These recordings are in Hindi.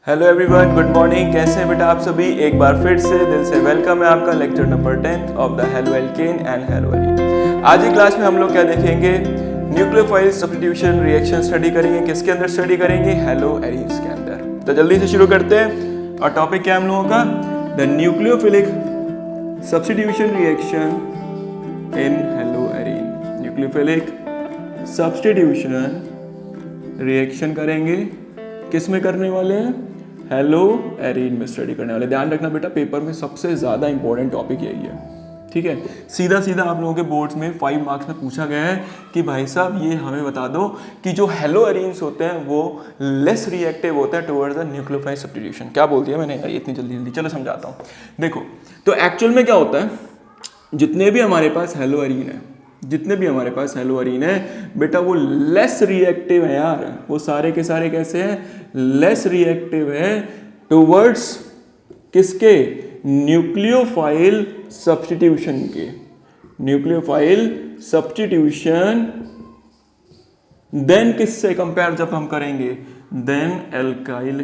Hello everyone, good morning. कैसे हैं बेटा आप सभी? एक बार फिर से दिल से वेलकम है आपका lecture number 10 of the halo alkane and hello arene. आज की क्लास में हम लोग क्या देखेंगे? न्यूक्लियोफाइल सब्स्टिट्यूशन रिएक्शन स्टडी करेंगे। किसके अंदर स्टडी करेंगे? हेलो एरीन्स के अंदर। तो जल्दी से शुरू करते हैं। और टॉपिक क्या है हम लोगों का? The nucleophilic substitution reaction in hello arene. Nucleophilic substitution reaction करेंगे। किस में करने वाले हैं? हेलो एरीन में स्टडी करने वाले। ध्यान रखना बेटा, पेपर में सबसे ज्यादा इंपॉर्टेंट टॉपिक यही है, ठीक है। सीधा सीधा आप लोगों के बोर्ड्स में 5 मार्क्स में पूछा गया है कि भाई साहब ये हमें बता दो कि जो हेलो एरीन्स होते हैं वो लेस रिएक्टिव होते हैं टुवर्ड्स द न्यूक्लियोफाइल सब्स्टिट्यूशन। क्या बोल दिया मैंने इतनी जल्दी? चलो समझाता हूँ। देखो, तो एक्चुअल में क्या होता है, जितने भी हमारे पास हेलो एरीन है बेटा, वो लेस रिएक्टिव है यार। वो सारे के सारे कैसे हैं? लेस रिएक्टिव है टुवर्ड्स किसके? न्यूक्लियोफाइल सब्स्टिट्यूशन के। न्यूक्लियोफाइल सब्स्टिट्यूशन देन किससे कंपेयर जब हम करेंगे? Then alkyl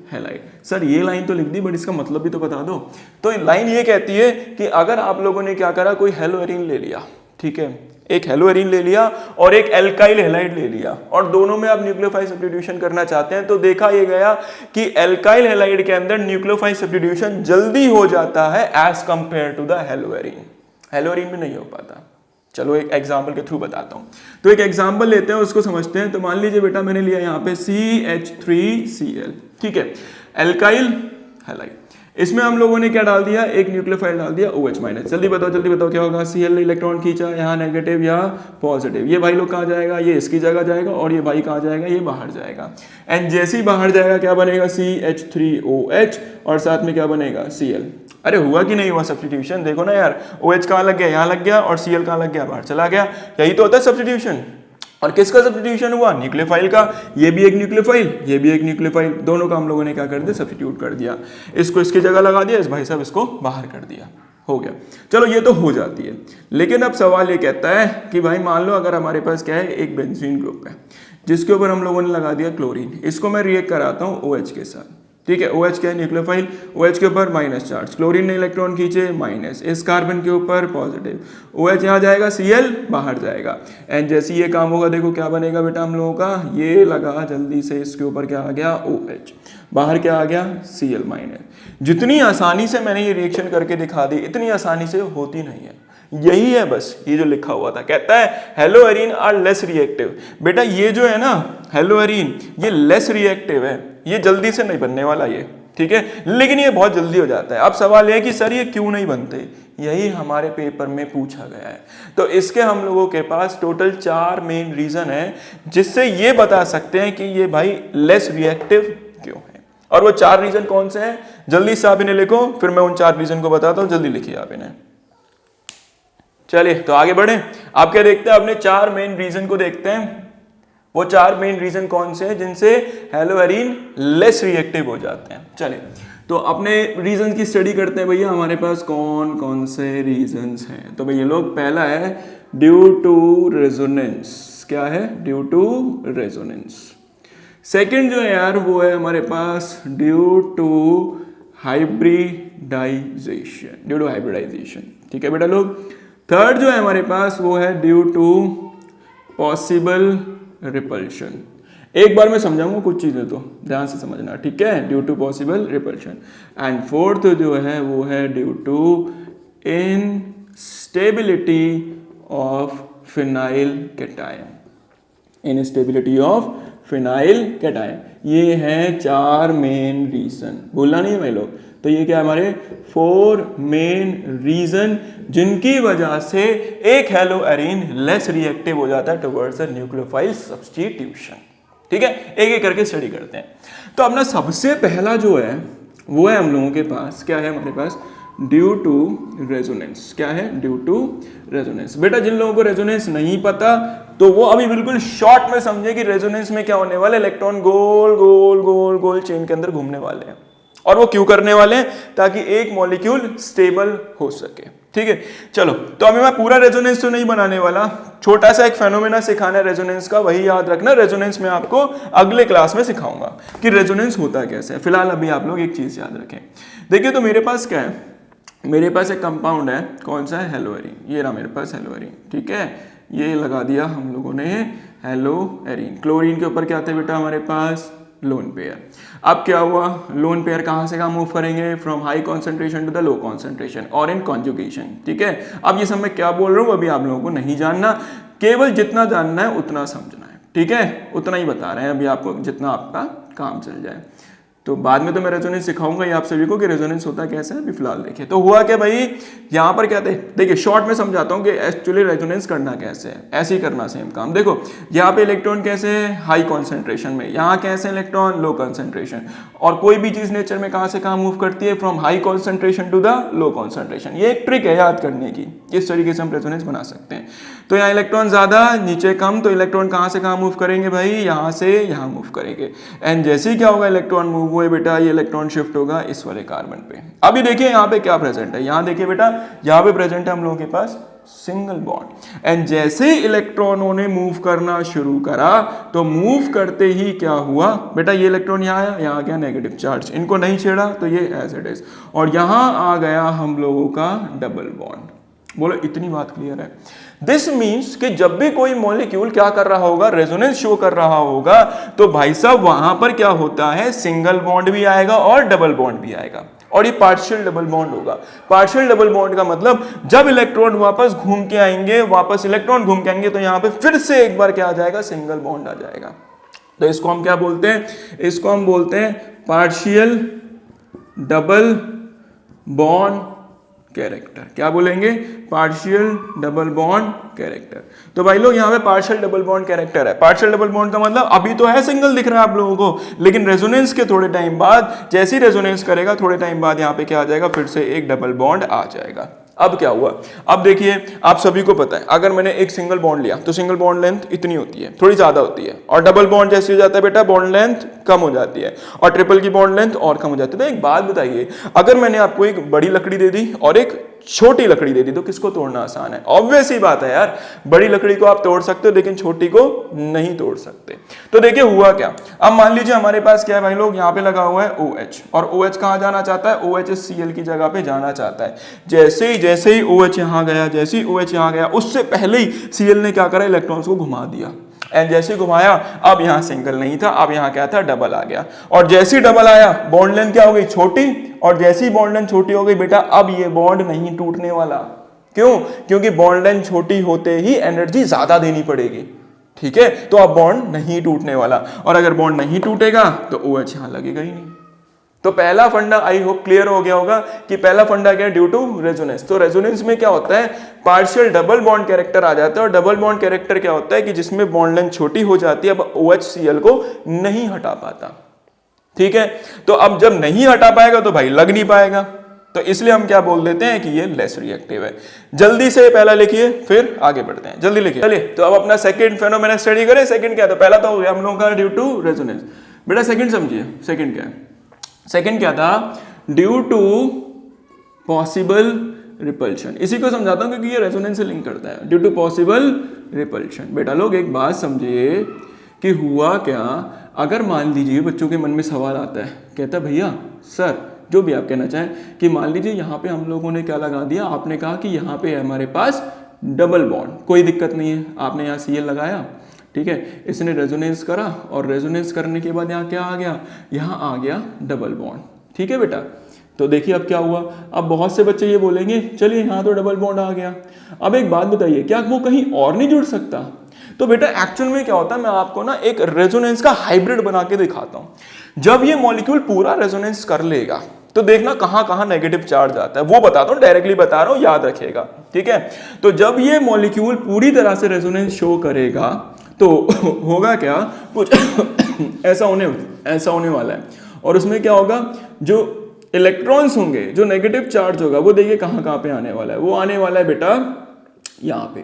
halide. सर ये लाइन तो लिख दी, बट इसका मतलब भी तो बता दो। तो लाइन ये कहती है कि अगर आप लोगों ने क्या करा, कोई हेलो एरीन ले लिया, ठीक है, एक हेलो एरीन ले लिया और एक एल्काइल हैलाइड ले लिया, और दोनों में आप न्यूक्लियोफाइल सब्स्टिट्यूशन करना चाहते हैं, तो देखा ये गया कि एल्काइल हैलाइड के अंदर न्यूक्लियोफाइल सब्स्टिट्यूशन जल्दी हो जाता है as compare to the haloarene. Haloarene में नहीं हो पाता। चलो एक एग्जाम्पल के थ्रू बताता हूं। तो एक एग्जाम्पल लेते हैं, उसको समझते हैं। तो मान लीजिए बेटा मैंने लिया यहाँ पे CH3Cl, ठीक है, एल्काइल हैलाइड। इसमें हम लोगों ने क्या डाल दिया? एक न्यूक्लियोफाइल डाल दिया OH-। जल्दी बताओ क्या होगा? Cl इलेक्ट्रॉन खींचा, यहाँ नेगेटिव या पॉजिटिव। ये भाई लोग कहाँ जाएगा? ये इसकी जगह जाएगा, और ये भाई कहाँ जाएगा? ये बाहर जाएगा। एंड जैसे ही बाहर जाएगा क्या बनेगा? CH3OH, और साथ में क्या बनेगा? Cl। अरे हुआ कि नहीं हुआ सब्स्टिट्यूशन? देखो ना यार, OH कहाँ लग गया? यहाँ लग गया, और Cl कहाँ लग गया? बाहर चला गया। यही तो होता है सब्स्टिट्यूशन। और किसका सब्स्टिट्यूशन हुआ? न्यूक्लियोफाइल का। ये भी एक न्यूक्लियोफाइल, ये भी एक न्यूक्लियोफाइल, दोनों का हम लोगों ने क्या कर दिया? सब्स्टिट्यूट कर दिया। इसको इसकी जगह लगा दिया, इस भाई साहब इसको बाहर कर दिया, हो गया। चलो ये तो हो जाती है। लेकिन अब सवाल ये कहता है कि भाई मान लो अगर हमारे पास क्या है, एक बेंजीन ग्रुप है जिसके ऊपर हम लोगों ने लगा दिया क्लोरीन। इसको मैं रिएक्ट कराता हूँ OH के साथ, ठीक है। OH क्या है? न्यूक्लियोफाइल। OH के ऊपर माइनस चार्ज, क्लोरीन ने इलेक्ट्रॉन खींचे, माइनस। इस कार्बन के ऊपर पॉजिटिव। OH यहाँ जाएगा, Cl बाहर जाएगा। एंड जैसे ये काम होगा, देखो क्या बनेगा बेटा हम लोगों का? ये लगा जल्दी से, इसके ऊपर क्या आ गया? OH। बाहर क्या आ गया? Cl minus. जितनी आसानी से मैंने ये रिएक्शन करके दिखा दी, इतनी आसानी से होती नहीं है। यही है बस ये जो लिखा हुआ था। कहता है haloarene are less reactive. बेटा ये जो है ना हेलो एरीन, ये लेस रिएक्टिव है, ये जल्दी से नहीं बनने वाला ये, ठीक है, लेकिन ये बहुत जल्दी हो जाता है। अब सवाल ये है कि सर ये क्यों नहीं बनते? यही हमारे पेपर में पूछा गया है। तो इसके हम लोगों के पास टोटल 4 मेन रीजन है जिससे ये बता सकते हैं कि ये भाई लेस रिएक्टिव क्यों है। और वो 4 रीजन कौन से हैं? जल्दी से आप इन्हें लिखो, फिर मैं उन 4 रीजन को बताता हूं। जल्दी लिखिए आप इन्हें। चलिए तो आगे बढ़े। आप क्या देखते हैं? अपने 4 मेन रीजन को देखते हैं। वो 4 मेन रीजन कौन से हैं जिनसे हेलो एरीन लेस रिएक्टिव हो जाते हैं? चलिए तो अपने रीजन की स्टडी करते हैं भैया। हमारे पास कौन कौन से रीजंस हैं? तो भैया लोग, पहला है ड्यू टू रेजोनेंस। क्या है? Due to resonance. सेकंड जो है यार वो है हमारे पास ड्यू टू हाइब्रिडाइजेशन, ठीक है बेटा लोग। थर्ड जो है हमारे पास वो है ड्यू टू पॉसिबल रिपल्शन। एक बार मैं समझाऊंगा कुछ चीजें, तो ध्यान से समझना, ठीक है। Due to possible repulsion. And fourth जो है वो है due to instability of phenyl cation. Instability of phenyl cation. ये है 4 मेन रीजन, भूलना नहीं है भाई लोग। तो ये क्या हमारे 4 मेन रीजन जिनकी वजह से एक हेलो एरीन लेस रिएक्टिव हो जाता है टुवर्ड्स द न्यूक्लियोफाइल सब्स्टिट्यूशन, ठीक है। एक एक करके स्टडी करते हैं। तो अपना सबसे पहला जो है वो है हम लोगों के पास, क्या है हमारे पास? Due to resonance. क्या है? Due to resonance. बेटा जिन लोगों को रेजोनेंस नहीं पता तो वो अभी बिल्कुल शॉर्ट में समझे कि रेजोनेंस में क्या होने वाला है। इलेक्ट्रॉन गोल गोल गोल गोल चेन के अंदर घूमने वाले हैं। और वो क्यों करने वाले हैं? ताकि एक मॉलिक्यूल स्टेबल हो सके, ठीक है। चलो, तो अभी मैं पूरा रेजोनेंस तो नहीं बनाने वाला, छोटा सा एक फेनोमेना सिखाना है रेजोनेंस का, वही याद रखना। रेजोनेंस में आपको अगले क्लास में सिखाऊंगा कि रेजोनेंस होता कैसे है। फिलहाल अभी आप लोग एक चीज याद रखें। देखिए, तो मेरे पास क्या है, मेरे पास एक कंपाउंड है, कौन सा है, हेलोएरीन। ये रहा मेरे पास हेलोएरीन, ठीक है, ये लगा दिया हम लोगों ने हेलोएरीन। क्लोरीन के ऊपर क्या थे बेटा हमारे पास, लोन पेयर। अब क्या हुआ, लोन पेयर कहां से कहां मूव करेंगे, from high concentration to the low concentration और इन कॉन्जुगेशन, ठीक है। अब ये सब मैं क्या बोल रहा हूं अभी आप लोगों को नहीं जानना, केवल जितना जानना है उतना समझना है, ठीक है, उतना ही बता रहे हैं अभी आपको, जितना आपका काम चल जाए। तो बाद में तो मैं रेजोनेंस सिखाऊंगा ये आप सभी को कि रेजोनेंस होता कैसे है। अभी फिलहाल देखिए, तो हुआ क्या भाई, यहाँ पर क्या थे, देखिए शॉर्ट में समझाता हूँ कि एक्चुअली रेजोनेंस करना कैसे है। ऐसे ही करना सेम काम। देखो यहाँ पे इलेक्ट्रॉन कैसे है, हाई कॉन्सेंट्रेशन में, यहाँ कैसे इलेक्ट्रॉन लो कॉन्सेंट्रेशन, और कोई भी चीज नेचर में कहाँ से कहाँ मूव करती है, from high concentration to the low concentration. ये एक ट्रिक है याद करने की, इस तरीके से हम रेजोनेंस बना सकते हैं। तो यहाँ इलेक्ट्रॉन ज्यादा नीचे कम, तो इलेक्ट्रॉन कहाँ से कहाँ मूव करेंगे भाई, यहाँ से यहाँ मूव करेंगे। एंड जैसे ही क्या होगा, इलेक्ट्रॉन मूव हुए बेटा, ये इलेक्ट्रॉन शिफ्ट होगा इस वाले कार्बन पे। अभी देखिए यहाँ पे क्या प्रेजेंट है, यहाँ देखिए बेटा, यहाँ पे प्रेजेंट है हम लोगों के पास सिंगल बॉन्ड। एंड जैसे ही इलेक्ट्रॉनों ने मूव करना शुरू करा, तो मूव करते ही क्या हुआ बेटा, ये इलेक्ट्रॉन यहाँ आया, यहाँ गया नेगेटिव चार्ज, इनको नहीं छेड़ा तो ये एज इट इज, और यहाँ आ गया हम लोगों का डबल बॉन्ड। बोलो इतनी बात क्लियर है। दिस मीन्स कि जब भी कोई मॉलिक्यूल क्या कर रहा होगा, रेजोनेंस शो कर रहा होगा, तो भाई साहब वहां पर क्या होता है, सिंगल बॉन्ड भी आएगा और डबल बॉन्ड भी आएगा, और ये पार्शियल डबल बॉन्ड होगा। पार्शियल डबल बॉन्ड का मतलब जब इलेक्ट्रॉन वापस घूम के आएंगे, वापस इलेक्ट्रॉन घूम के आएंगे, तो यहाँ पे फिर से एक बार क्या आ जाएगा, सिंगल बॉन्ड आ जाएगा। तो इसको हम क्या बोलते हैं, इसको हम बोलते हैं पार्शियल डबल बॉन्ड कैरेक्टर। क्या बोलेंगे, पार्शियल डबल बॉन्ड कैरेक्टर। तो भाई लोग यहाँ पे पार्शियल डबल बॉन्ड कैरेक्टर है। पार्शियल डबल बॉन्ड का मतलब अभी तो है सिंगल दिख रहा है आप लोगों को, लेकिन रेजोनेंस के थोड़े टाइम बाद, जैसे ही रेजोनेंस करेगा थोड़े टाइम बाद यहाँ पे क्या आ जाएगा, फिर से एक डबल बॉन्ड आ जाएगा। अब क्या हुआ, अब देखिए आप सभी को पता है, अगर मैंने एक सिंगल बॉन्ड लिया तो सिंगल बॉन्ड लेंथ इतनी होती है, थोड़ी ज्यादा होती है, और डबल बॉन्ड जैसे हो जाता है बेटा, बॉन्ड लेंथ कम हो जाती है, और ट्रिपल की बॉन्ड लेंथ और कम हो जाती है। तो एक बात बताइए, अगर मैंने आपको एक बड़ी लकड़ी दे दी और एक छोटी लकड़ी दे दी, तो किसको तोड़ना आसान है? ऑब्वियस ही बात है यार, बड़ी लकड़ी को आप तोड़ सकते हो लेकिन छोटी को नहीं तोड़ सकते। तो देखिए हुआ क्या, अब मान लीजिए हमारे पास क्या है भाई लोग, यहाँ पे लगा हुआ है OH, और OH कहाँ जाना चाहता है, OH Cl की जगह पे जाना चाहता है। जैसे ही OH यहाँ गया, जैसे ही OH यहाँ गया, उससे पहले ही Cl ने क्या करा, इलेक्ट्रॉन्स को घुमा दिया। एंड जैसे घुमाया, अब यहाँ सिंगल नहीं था, अब यहाँ क्या था, डबल आ गया। और जैसे ही डबल आया, बॉन्ड लेंथ क्या हो गई, छोटी, और जैसे ही बॉन्ड लेंथ छोटी हो गई बेटा, अब ये बॉन्ड नहीं टूटने वाला। क्यों? क्योंकि बॉन्ड लेंथ छोटी होते ही एनर्जी ज्यादा देनी पड़ेगी, ठीक है। तो अब बॉन्ड नहीं टूटने वाला, और अगर बॉन्ड नहीं टूटेगा तो OH यहाँ लगेगा ही नहीं। तो पहला फंडा आई होप क्लियर हो गया होगा कि पहला फंडा क्या है, ड्यू टू रेजोनेंस। तो रेजोनेंस में क्या होता है, पार्शियल डबल बॉन्ड कैरेक्टर आ जाता है, और डबल बॉन्ड कैरेक्टर क्या होता है कि जिसमें बॉन्ड लेंथ छोटी हो जाती है, अब OH Cl को नहीं हटा पाता, ठीक है। तो अब जब नहीं हटा पाएगा तो भाई लग नहीं पाएगा, तो इसलिए हम क्या बोल देते हैं कि ये लेस रिएक्टिव है। जल्दी से पहला लिखिए फिर आगे बढ़ते हैं, जल्दी लिखिए। चलिए तो अब अपना सेकंड फेनोमेना स्टडी करें। सेकंड क्या था, पहला तो हो गया हम लोगों का ड्यू टू रेजोनेंस। बेटा सेकंड समझिए, सेकंड क्या है, सेकंड क्या था, ड्यू टू पॉसिबल रिपल्शन। इसी को समझाता हूं क्योंकि ये रेजोनेंस से लिंक करता है, ड्यू टू पॉसिबल रिपल्शन। बेटा लोग एक बात समझिए कि हुआ क्या, अगर मान लीजिए बच्चों के मन में सवाल आता है, कहता है भैया सर जो भी आप कहना चाहें, कि मान लीजिए यहाँ पे हम लोगों ने क्या लगा दिया, आपने कहा कि यहाँ पे हमारे पास डबल बॉन्ड, कोई दिक्कत नहीं है, आपने यहाँ Cl लगाया, ठीक है, इसने रेजोनेंस करा, और रेजोनेंस करने के बाद यहाँ क्या आ गया, यहाँ आ गया डबल बॉन्ड, ठीक है बेटा। तो देखिए अब क्या हुआ, अब बहुत से बच्चे ये बोलेंगे चलिए यहाँ तो डबल बॉन्ड आ गया, अब एक बात बताइए क्या वो कहीं और नहीं जुड़ सकता? तो बेटा एक्चुअल में क्या होता है, मैं आपको ना एक रेजोनेंस का हाइब्रिड बना के दिखाता हूं। जब ये मॉलिक्यूल पूरा रेजोनेंस कर लेगा तो देखना कहां कहां नेगेटिव चार्ज आता है, वो बताता हूं, डायरेक्टली बता रहा हूं, याद रखिएगा, ठीक है। तो जब ये मॉलिक्यूल पूरी तरह से रेजोनेंस शो करेगा तो होगा क्या, कुछ ऐसा होने वाला है, और उसमें क्या होगा, जो इलेक्ट्रॉन्स होंगे, जो नेगेटिव चार्ज होगा, वो देखिए कहां कहां पे आने वाला है, वो आने वाला है बेटा यहाँ पे,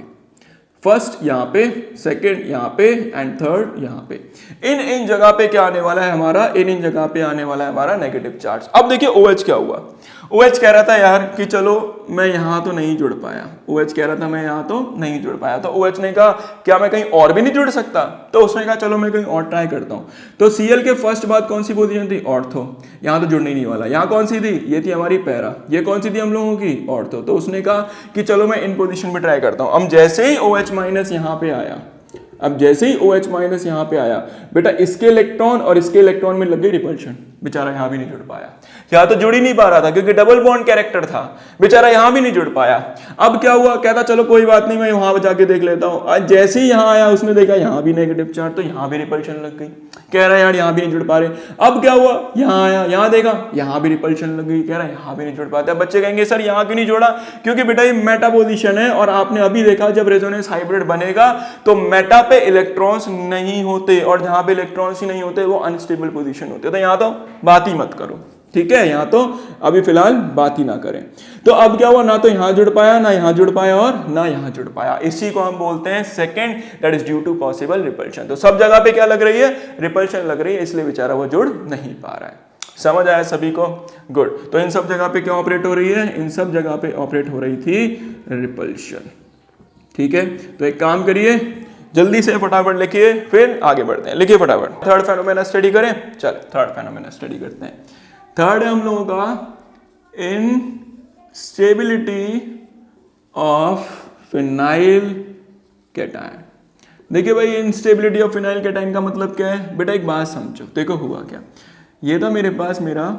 फर्स्ट यहाँ पे, सेकंड यहाँ पे एंड थर्ड यहाँ पे। इन जगह पे क्या आने वाला है हमारा, इन जगह पे आने वाला है हमारा नेगेटिव चार्ज। अब देखिए OH क्या हुआ, OH कह रहा था यार कि चलो मैं यहाँ तो नहीं जुड़ पाया, OH कह रहा था मैं यहाँ तो नहीं जुड़ पाया, तो OH ने कहा क्या मैं कहीं और भी नहीं जुड़ सकता, तो उसने कहा चलो मैं कहीं और ट्राई करता हूँ। तो Cl के फर्स्ट बात कौन सी पोजीशन थी, ऑर्थो, यहाँ तो जुड़ने ही नहीं वाला। यहाँ कौन सी थी, ये थी हमारी पैरा, ये कौन सी थी हम लोगों की, ऑर्थो। तो उसने कहा कि चलो मैं इन पोजीशन में ट्राई करता हूँ। अब जैसे ही OH माइनस यहाँ पे आया, अब जैसे ही OH माइनस यहाँ पे आया बेटा, इसके इलेक्ट्रॉन और इसके इलेक्ट्रॉन में लग गई रिपल्शन, बेचारा यहाँ भी नहीं जुड़ पाया। यहाँ तो जुड़ ही नहीं पा रहा था क्योंकि डबल बॉन्ड कैरेक्टर था, बेचारा यहाँ भी नहीं जुड़ पाया। अब क्या हुआ, कहता चलो कोई बात नहीं मैं वहां जाके देख लेता हूँ। आज जैसे ही यहाँ आया उसने देखा यहाँ भी नेगेटिव चार्ज, तो यहाँ भी रिपल्शन लग गई, कह रहा है यार यहाँ भी नहीं जुड़ पा रहे। अब क्या हुआ, यहाँ आया, यहाँ देखा यहाँ भी रिपल्शन लग गई, कह रहा है यहाँ भी नहीं जुड़ पाते। बच्चे कहेंगे सर यहाँ क्यों नहीं जोड़ा, क्योंकि बेटा ये मेटा पोजीशन है और आपने अभी देखा जब रेजोनेंस हाइब्रिड बनेगा तो मेटा पे इलेक्ट्रॉन्स नहीं होते, और जहां पे इलेक्ट्रॉन्स ही नहीं होते वो अनस्टेबल पोजीशन होते। तो यहाँ तो बात ही मत करो, ठीक है, यहाँ तो अभी फिलहाल बात ही ना करें। तो अब क्या हुआ, ना तो यहाँ जुड़ पाया, ना यहाँ जुड़ पाया और ना यहाँ जुड़ पाया। इसी को हम बोलते हैं second, that is due to possible repulsion. तो सब जगह पे क्या लग रही है, रिपल्शन लग रही है, इसलिए बेचारा वो जुड़ नहीं पा रहा है। समझ आया सभी को, गुड। तो इन सब जगह पे क्या ऑपरेट हो रही है, इन सब जगह पे ऑपरेट हो रही थी रिपल्शन, ठीक है। तो एक काम करिए, जल्दी से फटाफट लिखिए, फिर आगे बढ़ते हैं। लिखिए फटाफट। थर्ड फेनोमेना स्टडी करें, चल थर्ड फेनोमेना स्टडी करते हैं। थर्ड है हम लोगों का इनस्टेबिलिटी ऑफ फिनाइल कैटायन। देखिए भाई, इनस्टेबिलिटी ऑफ फिनाइल कैटायन का मतलब क्या है बेटा, एक बात समझो। देखो हुआ क्या, ये था मेरे पास मेरा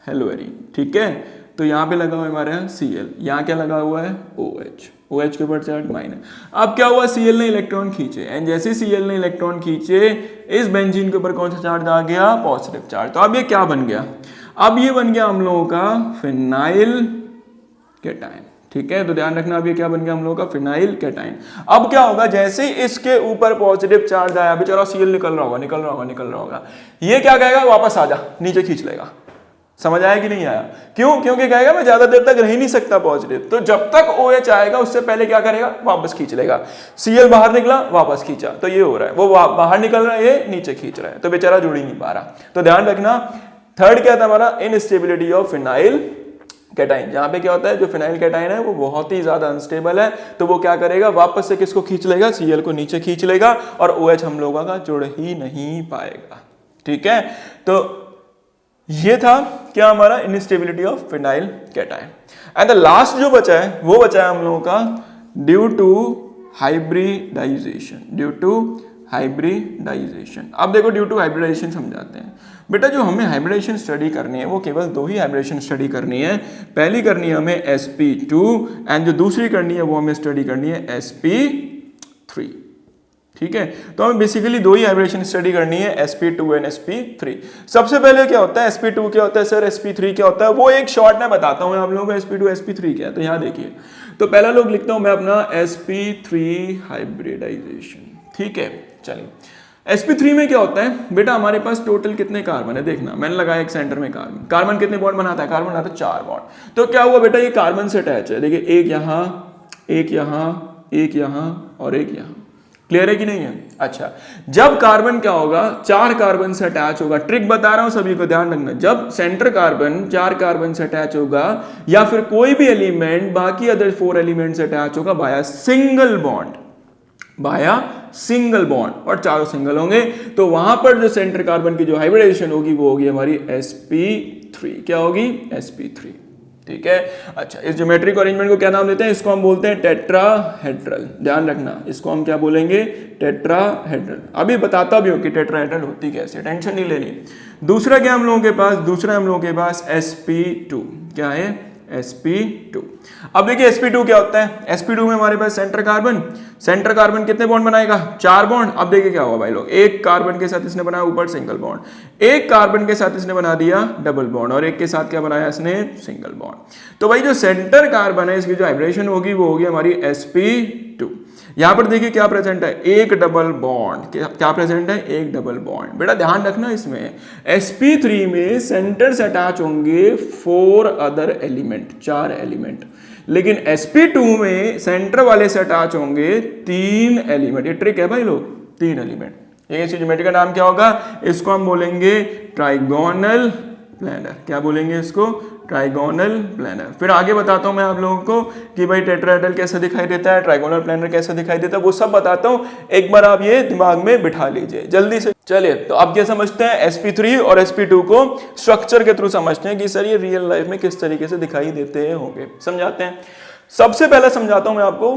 हेलोएरिन, ठीक है, तो यहाँ पे लगा हुआ है हमारे Cl, यहाँ क्या लगा हुआ है OH, OH के ऊपर चार्ज माइनस। अब क्या हुआ, Cl ने इलेक्ट्रॉन खींचे, एंड जैसे Cl ने इलेक्ट्रॉन खींचे इस बेंजीन के ऊपर कौन सा चार्ज आ गया, पॉजिटिव चार्ज। तो अब ये क्या बन गया, अब ये बन गया हम लोगों का फिनाइल कैटायन, ठीक है। तो ध्यान रखना, अब ये क्या बन गया हम लोगों का, फिनाइल कैटायन। अब क्या होगा, जैसे ही इसके ऊपर पॉजिटिव चार्ज आया, बेचारा Cl निकल रहा होगा, निकल रहा होगा, निकल रहा होगा, ये क्या कहेगा, वापस आ जा, नीचे खींच लेगा। समझ आया कि नहीं आया, क्यों, क्योंकि कहेगा मैं ज्यादा देर तक रह ही नहीं सकता पॉजिटिव। तो जब तक OH आएगा उससे पहले क्या करेगा, वापस खींच लेगा। Cl बाहर निकला, वापस खींचा, तो ये हो रहा है, वो बाहर निकल रहा है, ये नीचे खींच रहा है, तो बेचारा जुड़ ही नहीं पा रहा। तो ध्यान रखना, थर्ड क्या था हमारा, इनस्टेबिलिटी ऑफ फिनाइल कैटायन। जहां पे क्या होता है, जो फिनाइल कैटायन है वो बहुत ही ज्यादा अनस्टेबल है, तो वो क्या करेगा, वापस से किसको खींच लेगा, Cl को नीचे खींच लेगा, और OH हम लोगों का जुड़ ही नहीं पाएगा, ठीक है। तो ये था क्या हमारा, instability of phenyl cation. And the last जो बचा है वो बचा है हम लोगों का due to hybridization, due to hybridization. अब देखो ड्यू टू हाइब्रिडाइजेशन समझाते हैं। बेटा जो हमें हाइब्रिडाइजेशन स्टडी करनी है वो केवल दो ही हाइब्रिडाइजेशन स्टडी करनी है। पहली करनी है हमें sp2 एंड जो दूसरी करनी है वो हमें स्टडी करनी है sp3, ठीक है। तो हमें बेसिकली दो ही हाइब्रिडेशन स्टडी करनी है, sp2 एंड sp3। सबसे पहले क्या होता है, sp2 क्या होता है सर, sp3 क्या होता है, वो एक शॉर्ट में बताता हूं आप लोगों को sp2 sp3 क्या है। तो यहाँ देखिए, तो पहला लोग लिखता हूं मैं अपना sp3 हाइब्रिडाइजेशन, ठीक है। चलिए sp3 में क्या होता है बेटा, हमारे पास टोटल कितने कार्बन है, देखना मैंने लगाया एक सेंटर में कार्बन। कार्बन कितने बॉन्ड बनाता है, कार्बन बनाता है 4 बॉन्ड। तो क्या हुआ बेटा, ये कार्बन से अटैच है, देखिए एक यहाँ, एक यहाँ, एक यहाँ और एक यहाँ। क्लियर है कि नहीं है? अच्छा, जब कार्बन क्या होगा, 4 कार्बन से अटैच होगा, ट्रिक बता रहा हूं सभी को ध्यान रखना, जब सेंटर कार्बन 4 कार्बन से अटैच होगा या फिर कोई भी एलिमेंट बाकी अदर 4 एलिमेंट से अटैच होगा बाया सिंगल बॉन्ड, बाया सिंगल बॉन्ड, और चारों सिंगल होंगे, तो वहां पर जो सेंटर कार्बन की जो हाइब्रिडाइजेशन होगी वो होगी हमारी sp3। क्या होगी, sp3, ठीक है। अच्छा, इस ज्योमेट्रिक अरेंजमेंट को क्या नाम देते हैं, इसको हम बोलते हैं टेट्राहेड्रल। ध्यान रखना, इसको हम क्या बोलेंगे, टेट्राहेड्रल। अभी बताता भी हूं कि टेट्राहेड्रल होती कैसे, टेंशन नहीं लेनी। दूसरा क्या हम लोगों के पास, दूसरा हम लोगों के पास sp2। क्या है, sp2। अब देखिए sp2 क्या होता है, sp2 में हमारे पास सेंटर कार्बन कितने बॉन्ड बनाएगा, 4 बॉन्ड। अब देखिए क्या हुआ भाई लोग, एक कार्बन के साथ इसने बनाया ऊपर सिंगल बॉन्ड, एक कार्बन के साथ इसने बना दिया डबल बॉन्ड, और एक के साथ क्या बनाया इसने, सिंगल बॉन्ड। तो भाई जो सेंटर कार्बन है इसकी जो हाइब्रिडेशन होगी वो होगी हमारी sp sp2। यहां पर देखिए क्या प्रेजेंट है, एक डबल बॉन्ड। क्या प्रेजेंट है, एक डबल बॉन्ड। बेटा ध्यान रखना इसमें sp3 में सेंटर से अटैच होंगे 4 अदर एलिमेंट, 4 एलिमेंट, लेकिन sp2 में सेंटर वाले से अटैच होंगे 3 एलिमेंट। ये ट्रिक है भाई लोग, 3 एलिमेंट। ये ज्योमेट्री का नाम क्या होगा, इसको हम बोलेंगे ट्राइगोनल प्लेनर। क्या बोलेंगे इसको, ट्राइगोनल प्लेनर। फिर आगे बताता हूं मैं आप लोगों को कि भाई टेट्राहेड्रल कैसे दिखाई देता है, ट्राइगोनल प्लेनर कैसे दिखाई देता है, वो सब बताता हूं। एक बार आप ये दिमाग में बिठा लीजिए जल्दी से। चलिए तो आप क्या समझते हैं, sp3 और sp2 को स्ट्रक्चर के थ्रू समझते हैं कि सर ये रियल लाइफ में किस तरीके से दिखाई देते होंगे। समझाते हैं। सबसे पहले समझाता हूं मैं आपको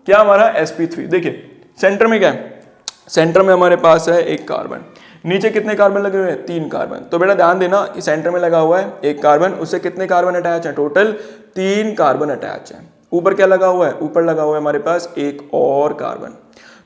क्या हमारा sp3। देखिए सेंटर में क्या है, सेंटर में हमारे पास है एक कार्बन, नीचे कितने कार्बन लगे हुए हैं, 3 कार्बन। तो बेटा ध्यान देना कि सेंटर में लगा हुआ है एक कार्बन, उससे कितने कार्बन अटैच है, टोटल 3 कार्बन अटैच है। ऊपर क्या लगा हुआ है, ऊपर लगा हुआ है हमारे पास एक और कार्बन।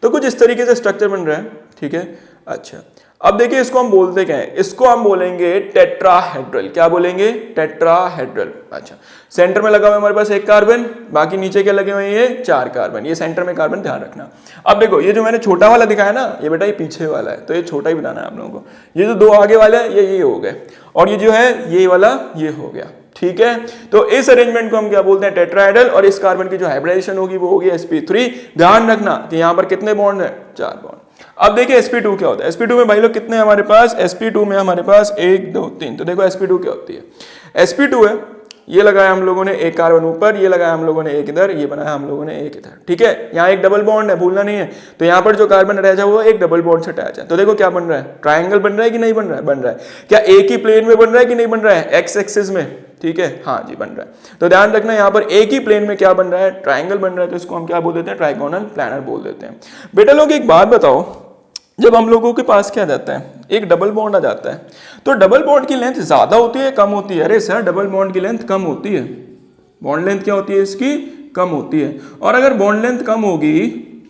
तो कुछ इस तरीके से स्ट्रक्चर बन रहा है, ठीक है। अच्छा अब देखिए इसको हम बोलते क्या है, इसको हम बोलेंगे टेट्राहेड्रल। क्या बोलेंगे, टेट्राहेड्रल। अच्छा सेंटर में लगा हुआ है हमारे पास एक कार्बन, बाकी नीचे क्या लगे हुए हैं, ये 4 कार्बन। ये सेंटर में कार्बन, ध्यान रखना। अब देखो ये जो मैंने छोटा वाला दिखाया ना, ये बेटा ये पीछे वाला है, तो ये छोटा ही बनाना है आप लोगों को। ये जो 2 आगे वाले हैं ये हो गए, और ये जो है ये वाला ये हो गया, ठीक है। तो इस अरेंजमेंट को हम क्या बोलते हैं, टेट्राहेड्रल। और इस कार्बन की जो हाइब्रिडाइजेशन होगी वो होगी sp3। ध्यान रखना कि यहाँ पर कितने बॉन्ड है, 4 बॉन्ड। अब देखिए sp2 क्या होता है, sp2 में भाई लोग कितने हमारे पास, sp2 में हमारे पास 1 2 3। तो देखो sp2 क्या होती है, sp2 है, ये लगाया हम लोगों ने एक कार्बन ऊपर, ये लगाया हम लोगों ने एक इधर, ये बनाया हम लोगों ने एक इधर, ठीक है। यहाँ एक डबल बॉन्ड है, भूलना नहीं है। तो यहाँ पर जो कार्बन अटैच है वो एक डबल बॉन्ड से अटैच है। तो देखो क्या बन रहा है, ट्राइंगल बन रहा है कि नहीं बन रहा है, बन रहा है। क्या एक ही प्लेन में बन रहा है कि नहीं बन रहा है, एक्स एक्सिस में, ठीक है, हाँ जी बन रहा है। तो ध्यान रखना यहाँ पर एक ही प्लेन में क्या बन रहा है, ट्राइंगल बन रहा है। तो इसको हम क्या बोल देते हैं, ट्राइगोनल प्लेनर बोल देते हैं। बेटा लोग एक बात बताओ, जब हम लोगों के पास क्या जाता है, एक डबल बॉन्ड आ जाता है, तो डबल बॉन्ड की लेंथ ज्यादा होती है कम होती है, अरे सर डबल बॉन्ड की लेंथ कम होती है। बॉन्ड लेंथ क्या होती है इसकी, कम होती है। और अगर बॉन्ड लेंथ कम होगी,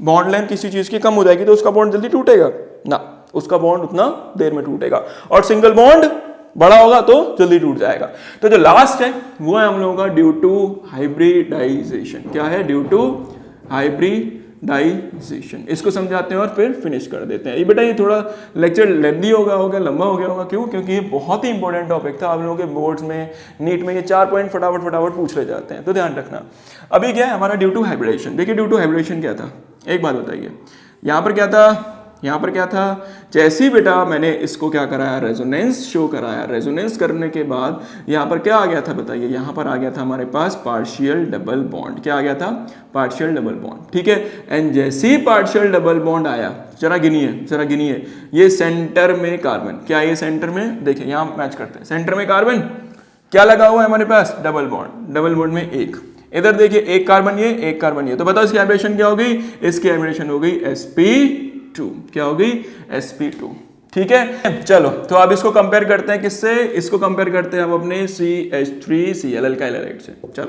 बॉन्ड लेंथ किसी चीज की कम हो जाएगी तो उसका बॉन्ड जल्दी टूटेगा ना, उसका बॉन्ड उतना देर में टूटेगा। और सिंगल बॉन्ड बड़ा होगा तो जल्दी टूट जाएगा। तो जो लास्ट है वो है हम लोगों का ड्यू टू हाइब्रिडाइजेशन। क्या है, ड्यू टू हाइब्रिडाइजेशन। इसको समझाते हैं और फिर फिनिश कर देते हैं। ये बेटा ये थोड़ा लेक्चर लेंथी होगा, लंबा हो गया होगा। क्यों, क्योंकि ये बहुत ही इंपॉर्टेंट टॉपिक था। आप लोगों के बोर्ड्स में, नीट में ये 4 पॉइंट फटाफट पूछ ले जाते हैं, तो ध्यान रखना। अभी क्या है हमारा ड्यू टू हाइब्रिडाइजेशन। देखिए ड्यू टू हाइब्रिडाइजेशन क्या था, एक बात बताइए, यहाँ पर क्या था, यहाँ पर क्या था, जैसे ही बेटा मैंने इसको क्या कराया, रेजोनेंस शो कराया। रेजोनेंस करने के बाद यहाँ पर क्या आ गया था बताइए, यहाँ पर आ गया था हमारे पास पार्शियल डबल बॉन्ड। क्या आ गया था, पार्शियल डबल बॉन्ड, ठीक है। एंड जैसे ही पार्शियल डबल बॉन्ड आया, जरा गिनिए, ये सेंटर में कार्बन, क्या ये सेंटर में, देखिए यहाँ मैच करते हैं, सेंटर में कार्बन क्या लगा हुआ है हमारे पास, डबल बॉन्ड। डबल बॉन्ड में एक, इधर देखिए एक कार्बन ये, एक कार्बन ये। तो बताओ इसकी हाइब्रिडेशन क्या होगी, इसकी हाइब्रिडेशन हो गई sp2। क्या होगी, sp2, ठीक है। चलो तो अब इसको कंपेयर करते हैं किससे, इसको कंपेयर करते हैं हम अपने CH3Cl अल्काइल हैलाइड से। चलो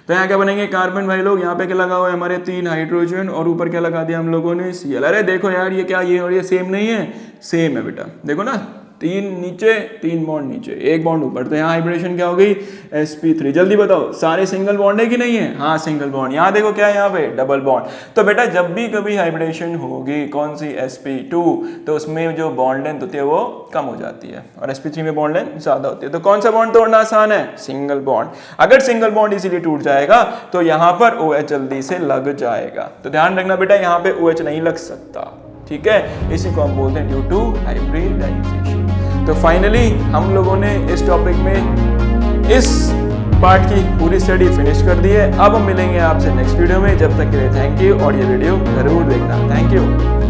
तो यहाँ क्या बनेंगे, कार्बन भाई लोग, यहाँ पे क्या लगा हुआ है हमारे 3 हाइड्रोजन, और ऊपर क्या लगा दिया हम लोगों ने, Cl। अरे देखो यार ये क्या, ये और ये सेम नहीं है, सेम है बेटा, देखो ना, 3 नीचे 3 बॉन्ड नीचे, एक बॉन्ड ऊपर। तो यहाँ हाइब्रिडेशन क्या हो गई, sp3। जल्दी बताओ सारे सिंगल बॉन्ड है कि नहीं है, हाँ सिंगल बॉन्ड। यहाँ देखो क्या है, यहाँ पे डबल बॉन्ड। तो बेटा जब भी कभी हाइब्रिडेशन होगी कौन सी, sp2, तो उसमें जो बॉन्ड लेंथ होती है वो कम हो जाती है, और sp3 में बॉन्ड लेंथ ज्यादा होती है। तो कौन सा बॉन्ड तोड़ना आसान है, सिंगल बॉन्ड। अगर सिंगल बॉन्ड इसीलिए टूट जाएगा तो यहाँ पर OH जल्दी से लग जाएगा। तो ध्यान रखना बेटा, यहाँ पे OH नहीं लग सकता, ठीक है। इसी को हम बोलते हैं ड्यू टू हाइब्रिडाइजेशन। तो फाइनली हम लोगों ने इस टॉपिक में इस पार्ट की पूरी स्टडी फिनिश कर दी है। अब हम मिलेंगे आपसे नेक्स्ट वीडियो में, जब तक के लिए थैंक यू, और ये वीडियो जरूर देखना। Thank you.